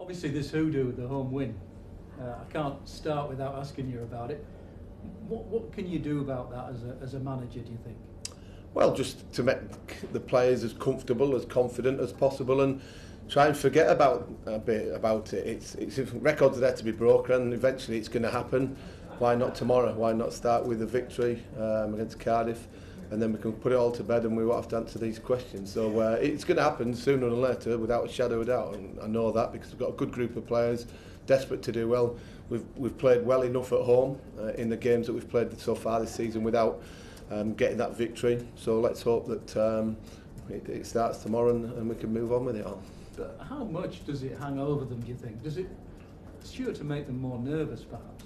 Obviously this hoodoo with the home win, I can't start without asking you about it. What can you do about that as a manager, do you think? Well, just to make the players as comfortable, as confident as possible, and try and forget a bit about it. It's records are there to be broken, and eventually it's going to happen. Why not tomorrow? Why not start with a victory against Cardiff, and then we can put it all to bed and we won't have to answer these questions. So it's going to happen sooner or later, without a shadow of a doubt. And I know that because we've got a good group of players, desperate to do well. We've played well enough at home in the games that we've played so far this season without getting that victory. So let's hope that it starts tomorrow and we can move on with it all. But how much does it hang over them, do you think? It's sure to make them more nervous, perhaps?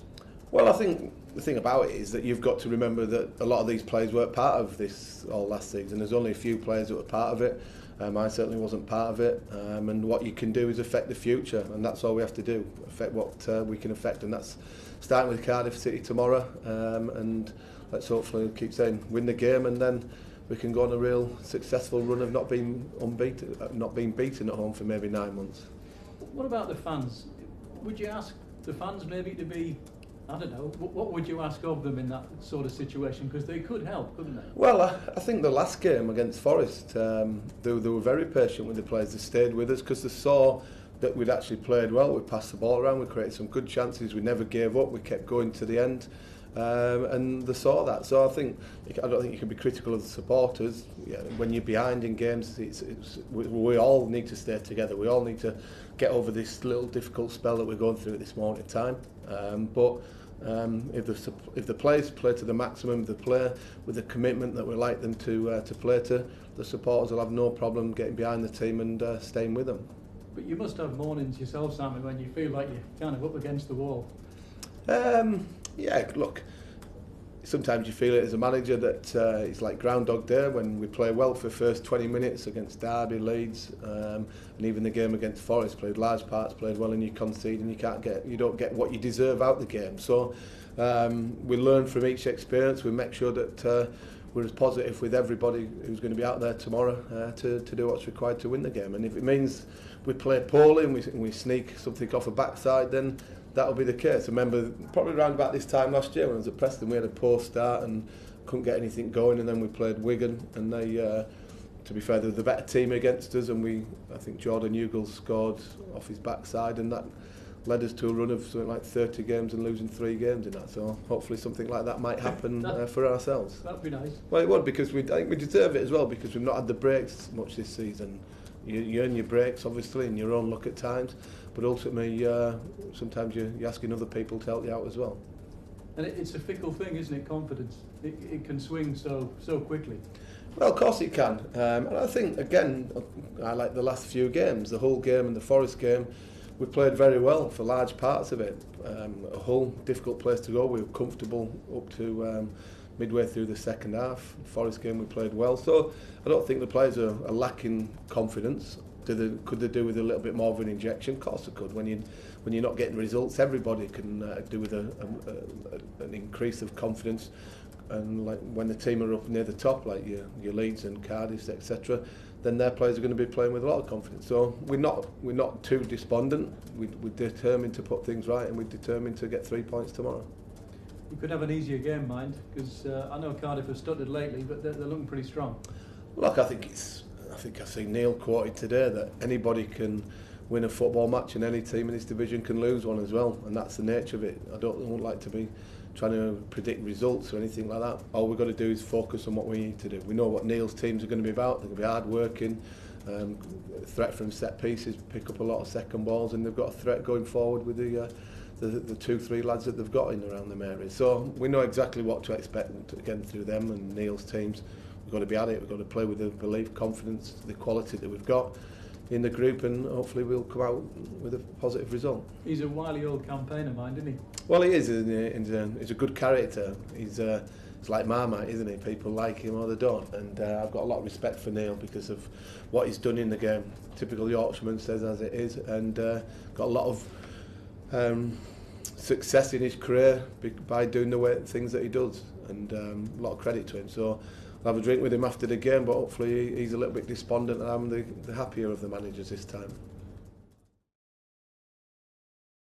Well, I think the thing about it is that you've got to remember that a lot of these players weren't part of this all last season. There's only a few players that were part of it. I certainly wasn't part of it. And what you can do is affect the future, and that's all we have to do, affect what we can affect. And that's starting with Cardiff City tomorrow. And let's hopefully keep saying win the game, and then we can go on a real successful run of not being beaten at home for maybe 9 months. What about the fans? Would you ask the fans maybe to be, I don't know, what would you ask of them in that sort of situation? Because they could help, couldn't they? Well, I think the last game against Forest, they were very patient with the players. They stayed with us because they saw that we'd actually played well. We passed the ball around, we created some good chances, we never gave up, we kept going to the end. And they saw that. So I don't think you can be critical of the supporters. Yeah, when you're behind in games, we all need to stay together. We all need to get over this little difficult spell that we're going through at this moment in time. But if the players play to the maximum, they play with the commitment that we like them to play to, the supporters will have no problem getting behind the team and staying with them. But you must have mornings yourself, Sammy, when you feel like you're kind of up against the wall. Yeah, look, sometimes you feel it as a manager that it's like Groundhog Day when we play well for the first 20 minutes against Derby, Leeds, and even the game against Forest, played large parts, played well, and you concede and you don't get what you deserve out the game. So we learn from each experience. We make sure that we're as positive with everybody who's going to be out there tomorrow to do what's required to win the game. And if it means we play poorly and we sneak something off a backside, then that'll be the case. I remember probably around about this time last year when I was at Preston, we had a poor start and couldn't get anything going, and then we played Wigan, and they, to be fair, they were the better team against us, and I think Jordan Ugle scored off his backside, and that led us to a run of something like 30 games and losing 3 games in that. So hopefully something like that might happen for ourselves. That'd be nice. Well, it would, because I think we deserve it as well, because we've not had the breaks much this season. You earn your breaks, obviously, in your own luck at times, but ultimately sometimes you're asking other people to help you out as well. And it's a fickle thing, isn't it, confidence? It can swing so quickly. Well, of course it can. And I think, again, I like the last few games, the Hull game and the Forest game. We played very well for large parts of it. Hull, difficult place to go. We were comfortable up to midway through the second half. Forest game we played well. So I don't think the players are lacking confidence. Could they do with a little bit more of an injection? Of course they could. When you're not getting results, everybody can do with an increase of confidence. And like when the team are up near the top, like your Leeds and Cardiff, etc., then their players are going to be playing with a lot of confidence. So we're not too despondent. We're determined to put things right, and we're determined to get 3 points tomorrow. You could have an easier game, mind, because I know Cardiff have stuttered lately, but they're looking pretty strong. Look, I think I see Neil quoted today that anybody can win a football match and any team in this division can lose one as well, and that's the nature of it. I don't like to be trying to predict results or anything like that. All we've got to do is focus on what we need to do. We know what Neil's teams are going to be about. They're going to be hard working, threat from set pieces, pick up a lot of second balls, and they've got a threat going forward with the 2-3 lads that they've got in around them areas. So we know exactly what to expect again through them and Neil's teams. We've got to be at it. We've got to play with the belief, confidence, the quality that we've got in the group, and hopefully we'll come out with a positive result. He's a wily old campaigner, mind, isn't he? Well, he is. He's a good character. He's like Marmite, isn't he? People like him or they don't. And I've got a lot of respect for Neil because of what he's done in the game. Typical Yorkshireman, says as it is, and got a lot of success in his career by doing the things that he does, and a lot of credit to him. So I'll have a drink with him after the game, but hopefully he's a little bit despondent and I'm the happier of the managers this time.